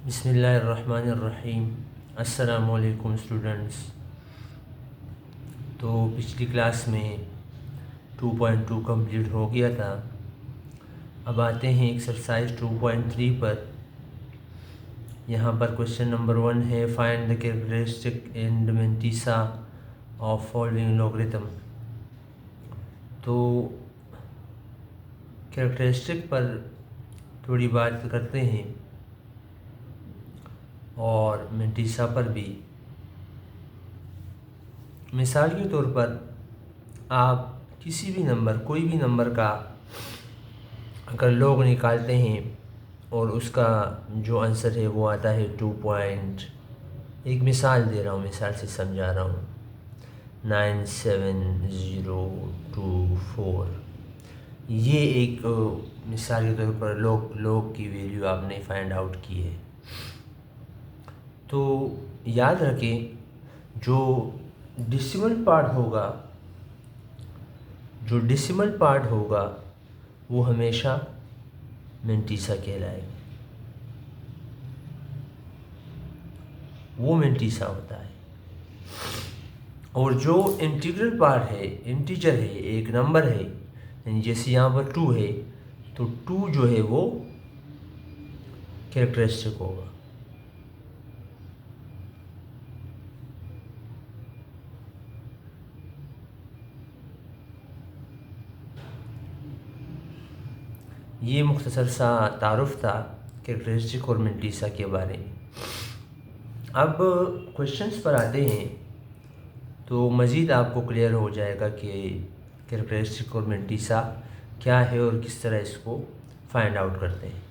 बिस्मिल्लाहिर्रहमानिर्रहीम। अस्सलामुअलैकुम स्टूडेंट्स। तो पिछली क्लास में 2.2 कंप्लीट हो गया था। अब आते हैं एक्सरसाइज 2.3 पर। यहाँ पर क्वेश्चन नंबर 1 है, find the characteristic and mantissa of following logarithm. तो कैरेक्टरिस्टिक पर थोड़ी बात करते हैं और मेंटिसा पर भी। मिसाल के तौर पर आप किसी भी नंबर, कोई भी नंबर का अगर लॉग निकालते हैं और उसका जो आंसर है वो आता है 2 पॉइंट, एक मिसाल दे रहा हूँ, मिसाल से समझा रहा हूँ, 97024। ये एक मिसाल के तौर पर लॉग की वैल्यू आपने फाइंड आउट की है। तो याद रखें, जो डेसिमल पार्ट होगा वो हमेशा मेंटिसा कहलाएगा, वो मेंटिसा होता है। और जो इंटीग्रल पार्ट है, इंटीजर है, एक नंबर है, यानी जैसे यहाँ पर 2 है तो 2 जो है वो कैरेक्टरिस्टिक होगा। ये मुख्तसर सा तारुफ था कैरेक्टरिस्टिक और मेंटिसा के बारे में। अब क्वेश्चंस पर आते हैं तो मज़ीद आपको क्लियर हो जाएगा कि कैरेक्टरिस्टिक और मेंटिसा क्या है और किस तरह इसको फाइंड आउट करते हैं।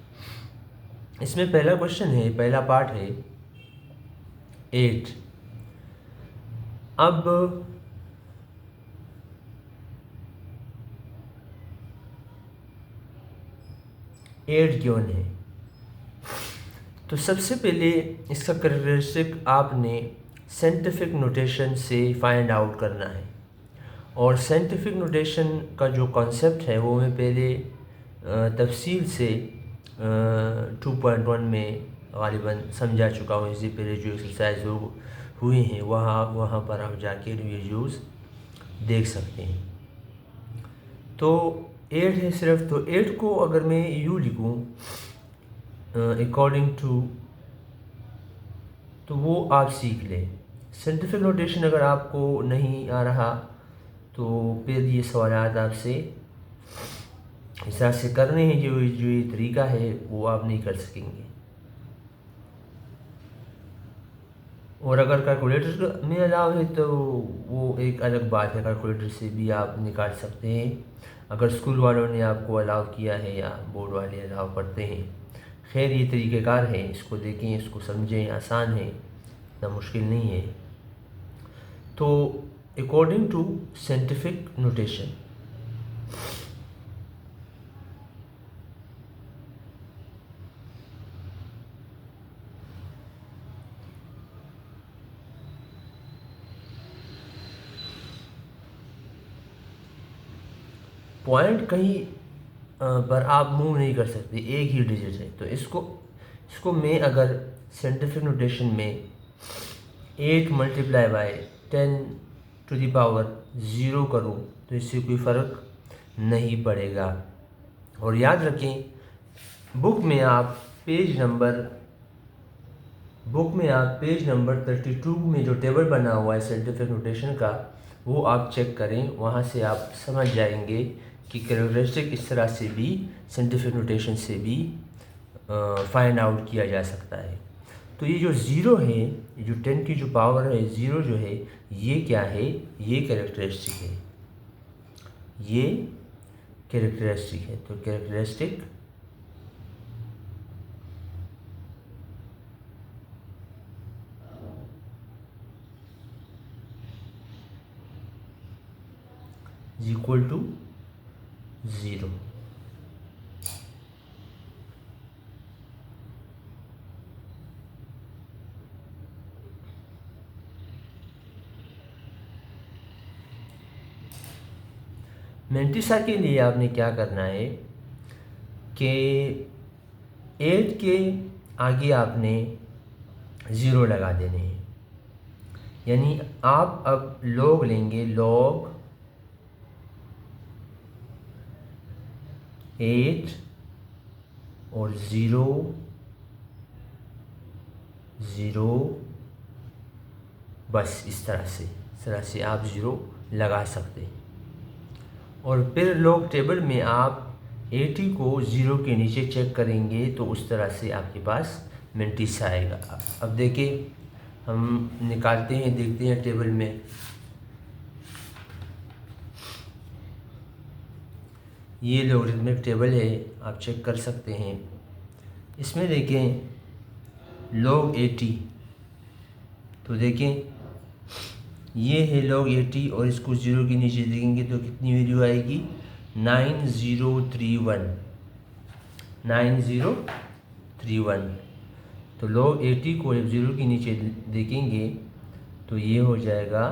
इसमें पहला क्वेश्चन है, पहला पार्ट है 8। अब 8 गिवन है तो सबसे पहले इसका कैरेक्टरिस्टिक आपने साइंटिफिक नोटेशन से फाइंड आउट करना है। और साइंटिफिक नोटेशन का जो कॉन्सेप्ट है वो मैं पहले तफसील से 2.1 में ग़ालिबन समझा चुका हूँ। इससे पहले जो एक्सरसाइज हुई हैं वहाँ पर आप जाके वीडियोज़ देख सकते हैं। तो 8 है सिर्फ, तो 8 को अगर मैं यूँ लिखूँ अकॉर्डिंग टू, तो वो आप सीख लें। साइंटिफिक नोटेशन अगर आपको नहीं आ रहा तो फिर ये सवालात आपसे हिसाब से करने हैं, जो ये तरीका है वो आप नहीं कर सकेंगे। और अगर कैलकुलेटर में अलाउ है तो वो एक अलग बात है, कैलकुलेटर से भी आप निकाल सकते हैं अगर स्कूल वालों ने आपको अलाउ किया है या बोर्ड वाले अलाउ करते हैं। खैर, ये तरीक़ेकार है, इसको देखें, इसको समझें, आसान है, इतना मुश्किल नहीं है। तो according to scientific notation, point कहीं पर आप मूव नहीं कर सकते, एक ही डिजिट है। तो इसको मैं अगर साइंटिफिक नोटेशन में 8 multiply by 10 to the power 0 करूँ तो इससे कोई फ़र्क नहीं पड़ेगा। और याद रखें, बुक में आप पेज नंबर 32 में जो टेबल बना हुआ है साइंटिफिक नोटेशन का, वो आप चेक करें, वहाँ से आप समझ जाएंगे कि कैरेक्टरिस्टिक इस तरह से भी साइंटिफिक नोटेशन से भी फाइंड आउट किया जा सकता है। तो ये जो 0 है, ये जो 10 की जो पावर है 0 जो है, ये क्या है? ये कैरेक्टरिस्टिक है, ये कैरेक्टरिस्टिक है। तो characteristic is equal to 0। Mantissa के लिए आपने क्या करना है कि 8 के आगे आपने ज़ीरो लगा देने हैं। यानी आप अब लॉग लेंगे, लॉग 8 और 0 0, बस इस तरह से आप ज़ीरो लगा सकते हैं। और फिर लॉग टेबल में आप 80 को ज़ीरो के नीचे चेक करेंगे तो उस तरह से आपके पास मेंटिस आएगा। अब देखिए हम निकालते हैं, देखते हैं टेबल में। ये लॉगरिथमिक टेबल है, आप चेक कर सकते हैं। इसमें देखें log 80, तो देखें ये है log 80 और इसको ज़ीरो के नीचे देखेंगे तो कितनी वैल्यू आएगी, 9031, 9031। तो log 80 को जब ज़ीरो के नीचे देखेंगे तो ये हो जाएगा,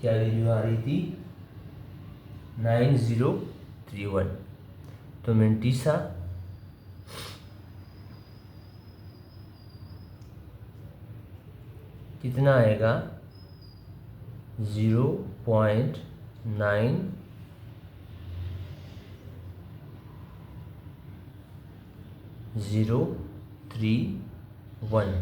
क्या वैल्यू आ रही थी, 9031। तो मेंटिसा कितना आएगा, 0.9031।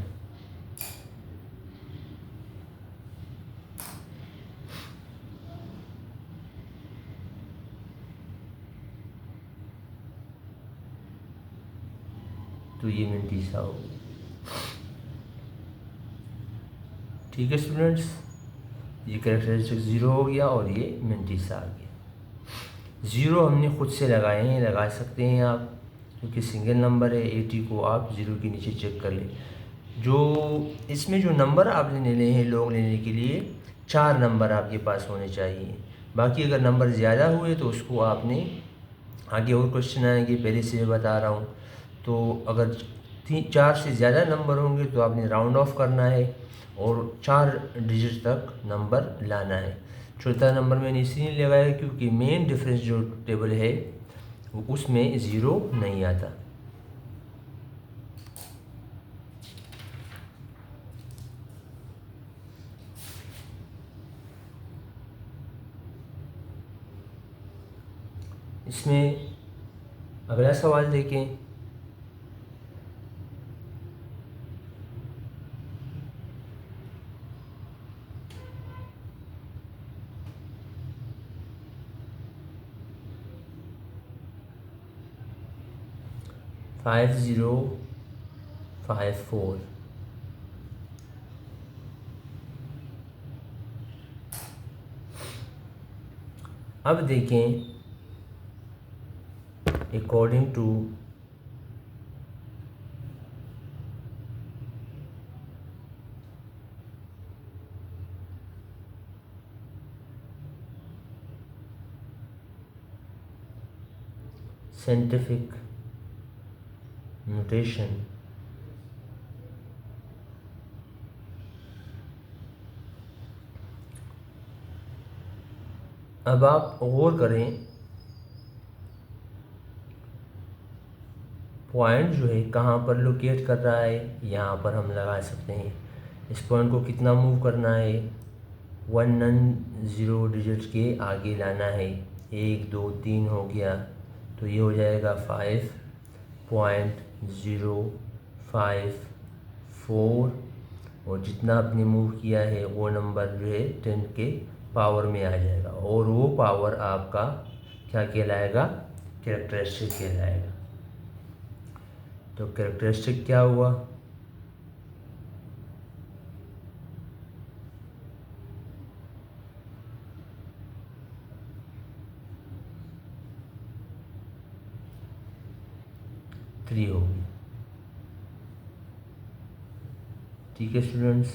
तो ये मेंटिसा होगी। ठीक है स्टूडेंट्स, ये कैरेक्टरिस्टिक ज़ीरो हो गया और ये मेंटिसा आ गया। ज़ीरो हमने खुद से लगाए हैं, लगा सकते हैं आप, क्योंकि सिंगल नंबर है। 80 को आप ज़ीरो के नीचे चेक कर लें। जो इसमें जो नंबर आपने लेने हैं लॉग लेने के लिए, 4 नंबर आपके पास होने चाहिए। बाकी अगर नंबर ज़्यादा हुए तो उसको आपने, आगे और क्वेश्चन आएंगे, पहले से मैं बता रहा हूँ। तो अगर 4 से ज़्यादा नंबर होंगे तो आपने राउंड ऑफ करना है और 4 डिजिट तक नंबर लाना है। चौथा नंबर मैंने इसलिए लगाया क्योंकि मेन डिफरेंस जो टेबल है उसमें ज़ीरो नहीं आता। इसमें अगला सवाल देखें। फाइव 054। अब देखें अकॉर्डिंग टू साइंटिफिक नोटेशन, अब आप गौर करें, पॉइंट जो है कहाँ पर लोकेट कर रहा है, यहाँ पर हम लगा सकते हैं। इस पॉइंट को कितना मूव करना है, 1 0 डिजिट के आगे लाना है। 1 2 3 हो गया तो ये हो जाएगा 5.054 और जितना आपने मूव किया है वो नंबर जो है 10 के पावर में आ जाएगा और वो पावर आपका क्या कहलाएगा, कैरेक्टरिस्टिक कहलाएगा। तो कैरेक्टरिस्टिक क्या हुआ, थ्री होगी। ठीक है स्टूडेंट्स,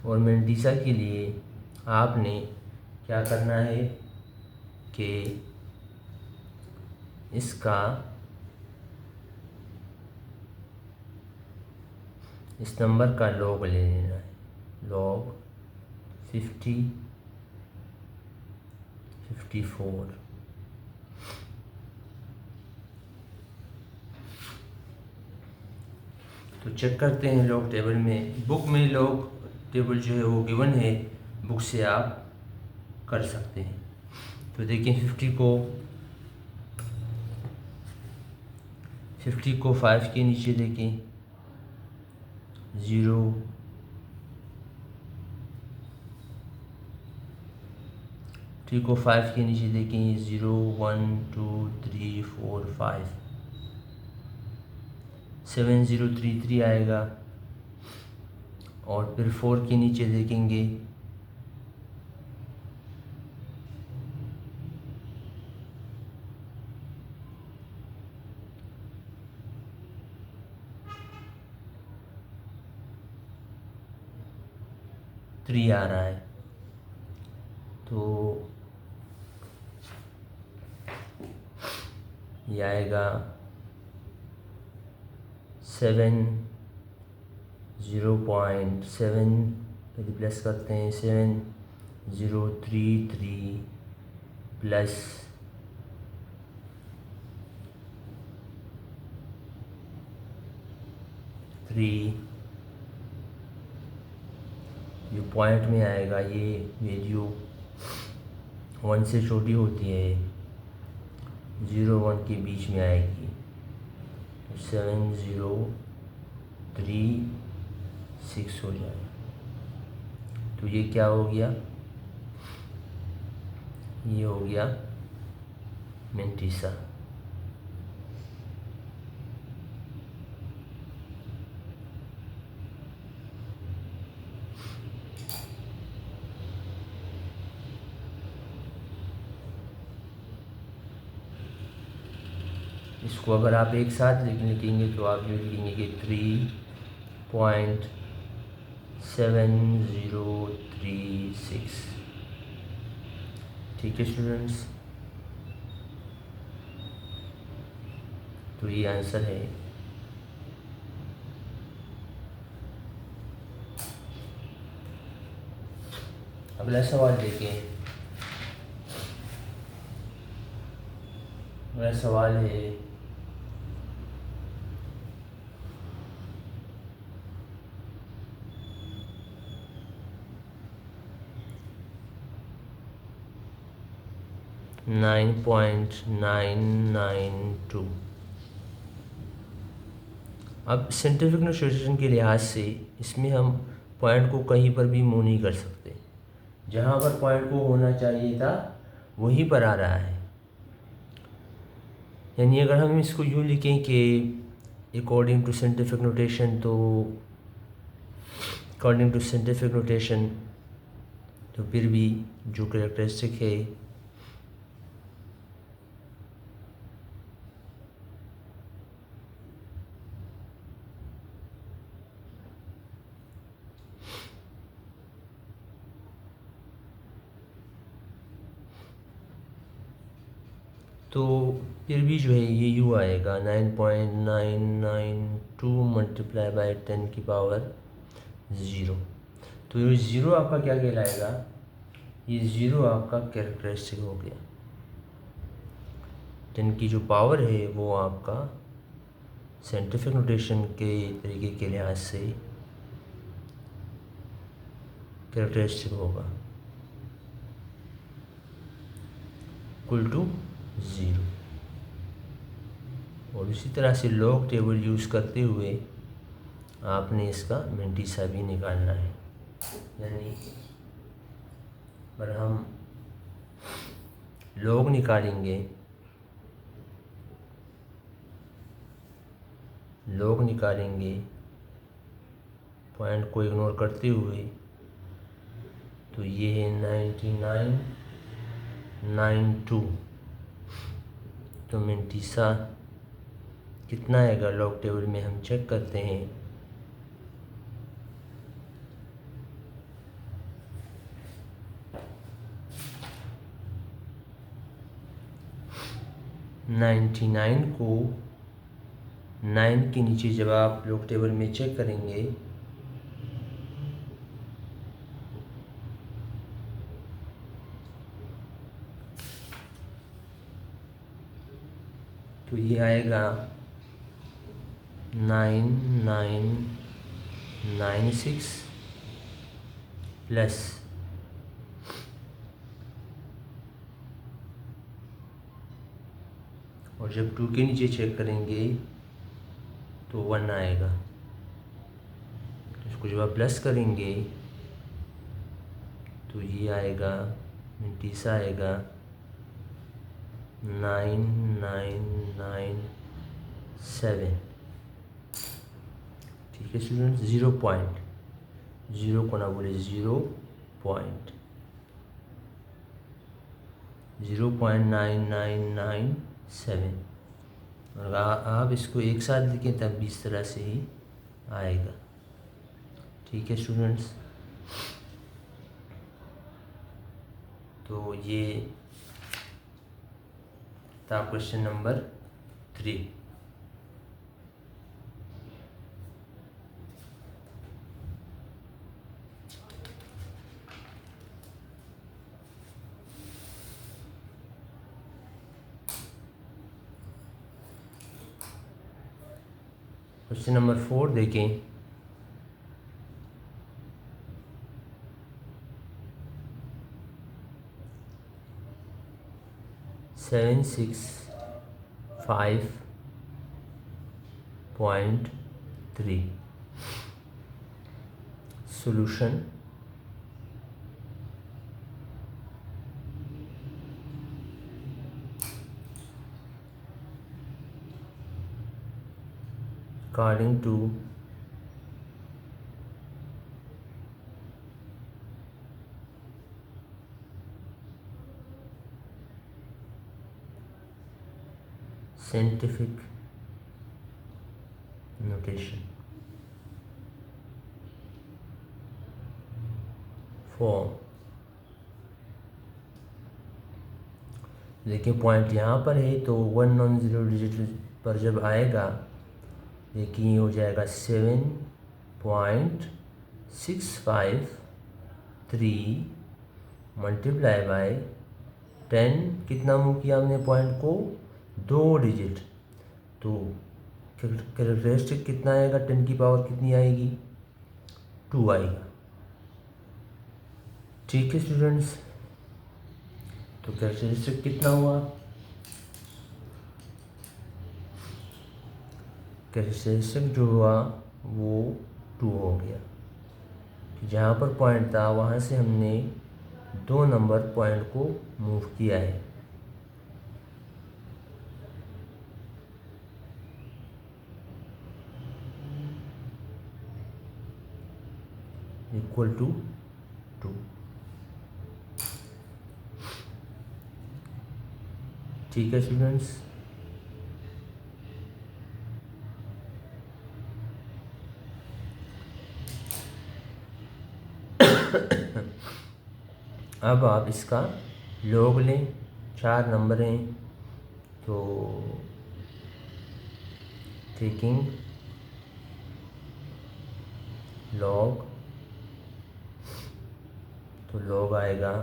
और मेंटिसा के लिए आपने क्या करना है कि इसका इस नंबर का लॉग ले लेना है, लॉग 54। तो चेक करते हैं लॉग टेबल में। बुक में लॉग टेबल जो है वो गिवन है, बुक से आप कर सकते हैं। तो देखिए 50 को 5 के नीचे देखें 0, 3 को 5 के नीचे देखें 0, 1, 2, 3, 4, 5, 7033 आएगा। और फिर 4 के नीचे देखेंगे 3 आ रहा है। तो ये आएगा 7, 0.7 रिप्लेस करते हैं 7033 प्लस 3, जो पॉइंट में आएगा ये वैल्यू 1 से छोटी होती है, 0 1 के बीच में आएगी। 7036 हो जाएगा। तो ये क्या हो गया, ये हो गया मेंटिसा। इसको अगर आप एक साथ लिखेंगे तो आप जो लिखेंगे कि 3.7036। ठीक है स्टूडेंट्स, तो ये आंसर है। अगला सवाल देखें। अगला सवाल है 9.992। अब साइंटिफिक नोटेशन के लिहाज से इसमें हम पॉइंट को कहीं पर भी मूव नहीं कर सकते। जहाँ पर पॉइंट को होना चाहिए था वहीं पर आ रहा है। यानी अगर हम इसको यूँ लिखें कि अकॉर्डिंग टू साइंटिफिक नोटेशन, तो अकॉर्डिंग टू साइंटिफिक नोटेशन तो फिर भी जो कैरेक्टरिस्टिक है तो फिर भी जो है ये यू आएगा 9.992 मल्टीप्लाई बाई 10 की पावर 0। तो ये 0 आपका क्या कहलाएगा, ये 0 आपका कैरेक्टरिस्टिक हो गया। 10 की जो पावर है वो आपका साइंटिफिक नोटेशन के तरीके के लिहाज से कैरेक्टरिस्टिक होगा इक्वल टू 0। और इसी तरह से लॉग टेबल यूज़ करते हुए आपने इसका मेंटिसा भी निकालना है। यानी अगर हम लॉग निकालेंगे, पॉइंट को इग्नोर करते हुए, तो ये है 9992। तो मेंटिसा कितना आएगा लॉग टेबल में हम चेक करते हैं। नाइन्टी नाइन को 9 के नीचे जब आप लॉग टेबल में चेक करेंगे तो ये आएगा 9996 प्लस और जब 2 के नीचे चेक करेंगे तो 1 आएगा। तो इसको जब आप प्लस करेंगे तो ये आएगा 29 आएगा 9997। ठीक है स्टूडेंट्स, 0 को ना बोले 0.9997। और आप इसको एक साथ लिखें तब भी इस तरह से ही आएगा। ठीक है स्टूडेंट्स, तो ये था क्वेश्चन नंबर 3। क्वेश्चन नंबर 4 देखें। Seven six 5.3 solution according to scientific notation form। देखिए पॉइंट यहाँ पर है तो 1 नॉन ज़ीरो डिजिट पर जब आएगा, देखिए ये हो जाएगा 7.653 मल्टीप्लाई बाय 10। कितना मूव किया हमने पॉइंट को? 2 डिजिट। तो कैरेक्टरिस्टिक कितना आएगा? 10 की पावर कितनी आएगी? 2 आएगा। ठीक है स्टूडेंट्स, तो कैरेक्टरिस्टिक कितना हुआ? कैरेक्टरिस्टिक जो हुआ वो 2 हो गया। जहाँ पर पॉइंट था वहाँ से हमने 2 नंबर पॉइंट को मूव किया है। Equal to 2। ठीक है स्टूडेंट्स, अब आप इसका लॉग लें। 4 नंबर हैं तो टेकिंग लॉग, तो लॉग आएगा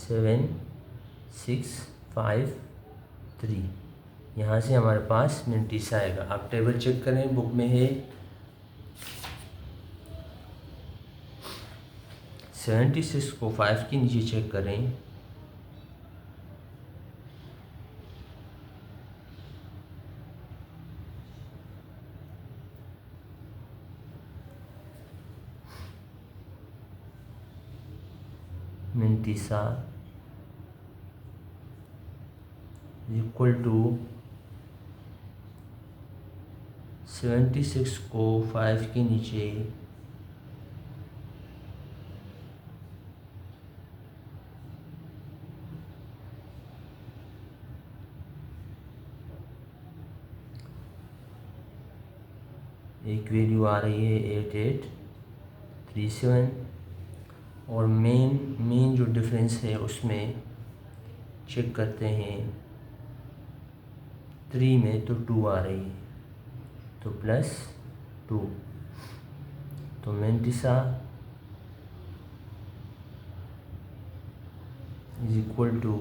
7653। यहाँ से हमारे पास 29 आएगा। आप टेबल चेक करें, बुक में है 76 को 5 के नीचे चेक करें मिंटीसा इक्वल टू 76 को 5 के नीचे एक वैल्यू आ रही है 8837। और मेन जो डिफरेंस है उसमें चेक करते हैं 3 में तो 2 आ रही है, तो +2। तो मेंटिसा इज इक्वल टू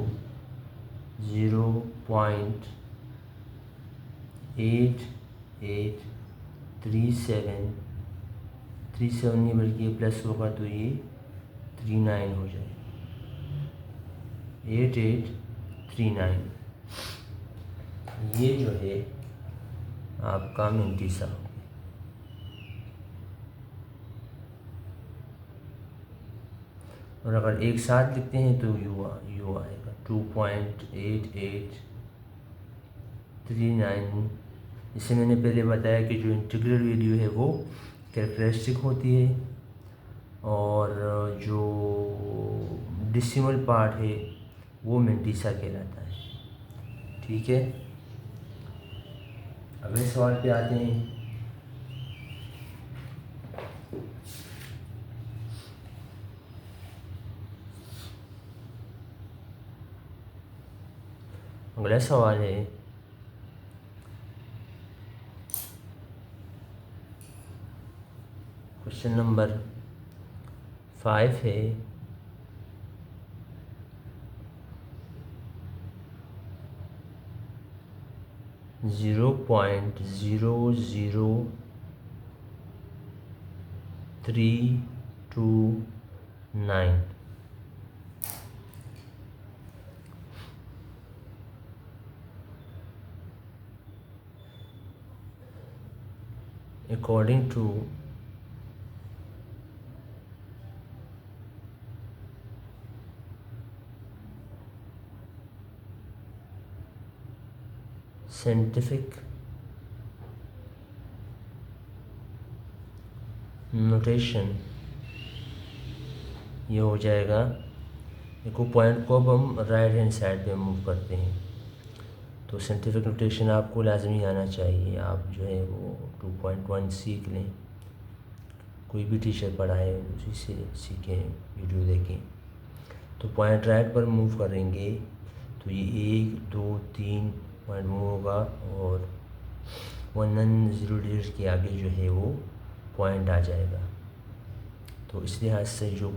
0.8837 नहीं बल्कि ये प्लस होगा तो ये 39 हो जाएगा, 8839। ये जो है आपका मेंटिसा हो गया। और अगर एक साथ लिखते हैं तो यू आएगा 2.8839। इससे मैंने पहले बताया कि जो इंटीग्रल वैल्यू है वो कैरेक्टरिस्टिक होती है और जो डेसिमल पार्ट है वो मेंटिसा कहलाता है। ठीक है, अगले सवाल पे आते हैं। अगला सवाल है क्वेश्चन नंबर 5 है 0.00329। According to scientific notation ये हो जाएगा। देखो पॉइंट को अब हम राइट हैंड साइड पे मूव करते हैं तो साइंटिफिक नोटेशन आपको लाजमी आना चाहिए। आप जो है वो 2.1 सीख लें, कोई भी टीचर पढ़ाए उसी से सीखें, वीडियो देखें। तो पॉइंट राइट पर मूव करेंगे तो ये 1 2 3 पॉइंट मूव होगा और 1 0 के आगे जो है वो पॉइंट आ जाएगा। तो इस लिहाज से जो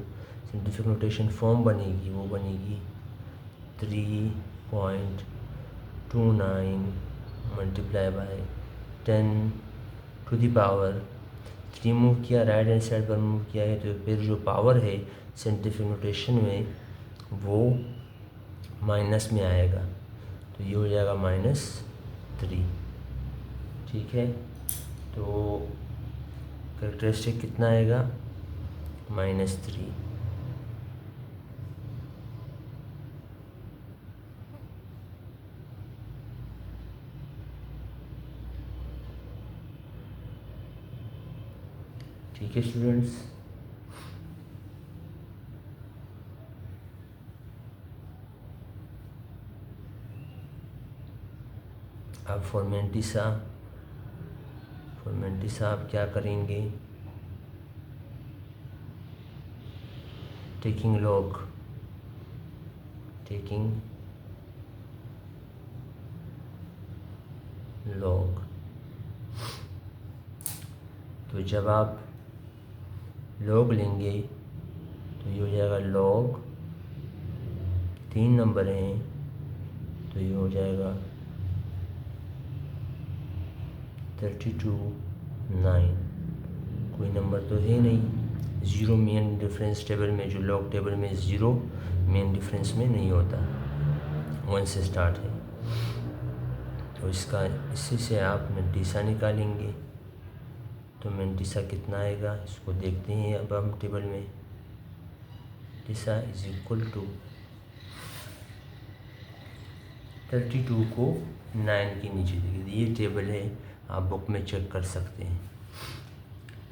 साइंटिफिक नोटेशन फॉर्म बनेगी वो बनेगी 3.29 मल्टीप्लाई बाय 10⁻³ मूव किया, राइट हैंड साइड पर मूव किया है तो फिर जो पावर है साइंटिफिक नोटेशन में वो माइनस में आएगा तो ये हो जाएगा -3। ठीक है, तो कैरेक्टरिस्टिक कितना आएगा -3। ठीक है स्टूडेंट्स, अब फॉर मेंटिसा आप क्या करेंगे, टेकिंग लॉग तो जब आप लॉग लेंगे तो ये हो जाएगा लॉग 3 नंबर हैं तो ये हो जाएगा 32/9। कोई नंबर तो है नहीं, ज़ीरो मेन डिफरेंस टेबल में, जो लॉग टेबल में ज़ीरो मेन डिफरेंस में नहीं होता, 1 से स्टार्ट है। तो इसी से आप मेंटिसा निकालेंगे तो मेंटिसा कितना आएगा इसको देखते हैं। अब हम टेबल में मेंटिसा इज इक्वल टू 32 को 9 के नीचे देखिए, ये टेबल है, आप बुक में चेक कर सकते हैं।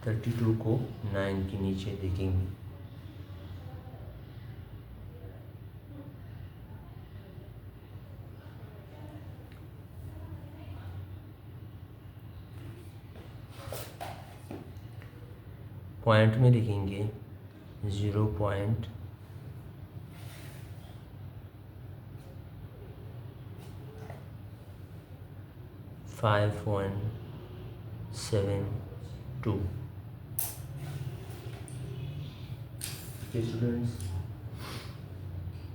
32 को 9 के नीचे देखेंगे पॉइंट में लिखेंगे 0.5172। स्टूडेंट्स,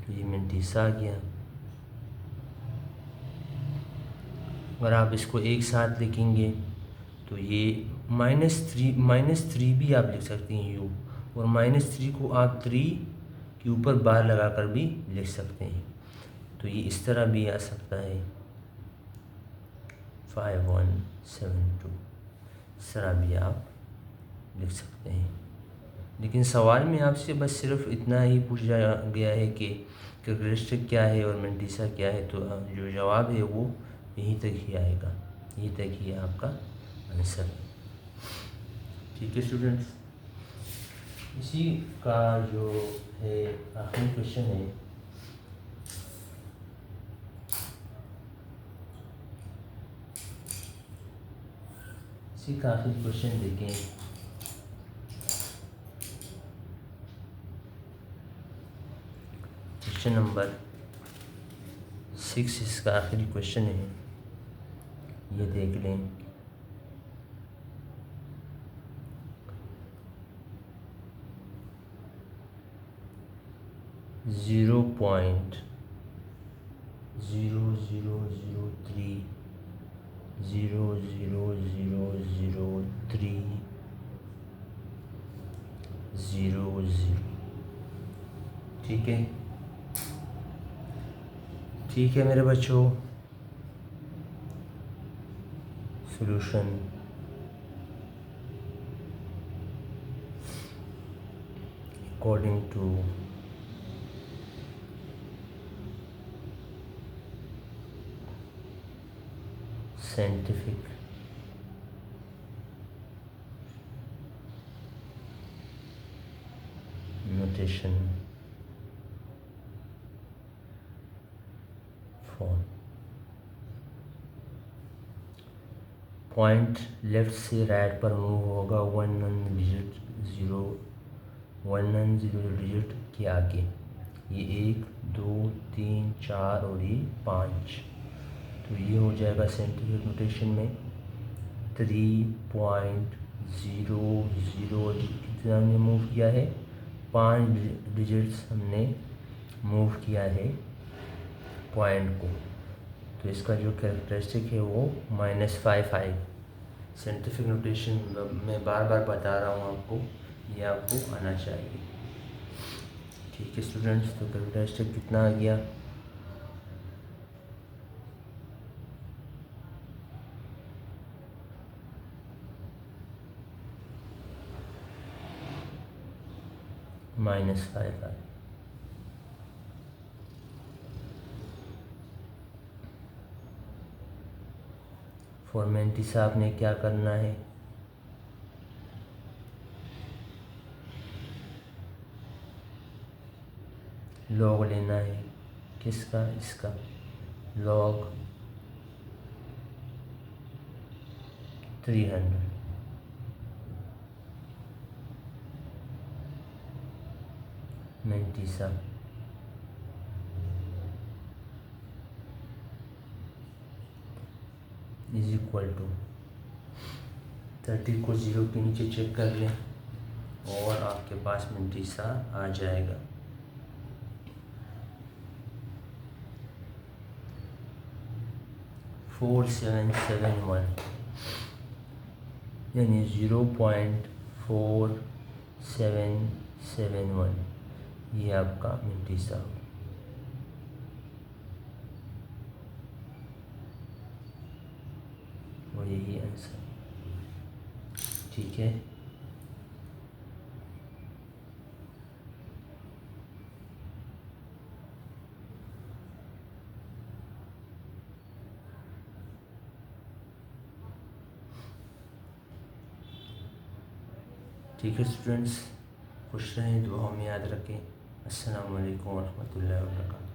ये मेंटिसा आ गया। अगर आप इसको एक साथ लिखेंगे तो ये -3 भी आप लिख सकते हैं u, और -3 को आप 3 के ऊपर बार लगा कर भी लिख सकते हैं। तो ये इस तरह भी आ सकता है 5172, इस तरह भी आप लिख सकते हैं। लेकिन सवाल में आपसे बस सिर्फ इतना ही पूछा गया है कि कैरेक्टरिस्टिक क्या है और मेंटिसा क्या है, तो जो जवाब है वो यहीं तक ही आएगा, यहीं तक ही आपका आंसर है। ठीक है स्टूडेंट्स, इसी का जो है आखिरी क्वेश्चन है, इसी का आखिरी क्वेश्चन देखें। क्वेश्चन नंबर 6 इसका आखिरी क्वेश्चन है, ये देख लें। ज़ीरो पॉइंट 0003 000030 ठीक है। ठीक है मेरे बच्चों, solution according to scientific notation form, point left से राइट पर मूव होगा 1 डिजिट के आगे। ये 1 2 3 4 और ये 5, तो ये हो जाएगा साइंटिफिक नोटेशन में 3.00 कितना हमने मूव किया है, 5 डिजिट्स हमने मूव किया है पॉइंट को। तो इसका जो कैरेक्टरिस्टिक है वो -5 आए। साइंटिफिक नोटेशन मैं बार बार बता रहा हूँ आपको, ये आपको आना चाहिए। ठीक है स्टूडेंट्स, तो कैरेक्टरिस्टिक कितना आ गया, -5 आए। फॉर मेंटिसा आपने क्या करना है, लॉग लेना है, किसका, इसका log 300, mantissa is equal to 30 को 0 के नीचे चेक कर लें और आपके पास मेंटिसा आ जाएगा। 4771 यानी 0.4771, ये आपका मेंटिसा। और यही आंसर, ठीक है। ठीक है स्टूडेंट्स, खुश रहें, दुआओं में याद रखें। अस्सलाम वालेकुम व रहमतुल्लाहि व बरकातहू।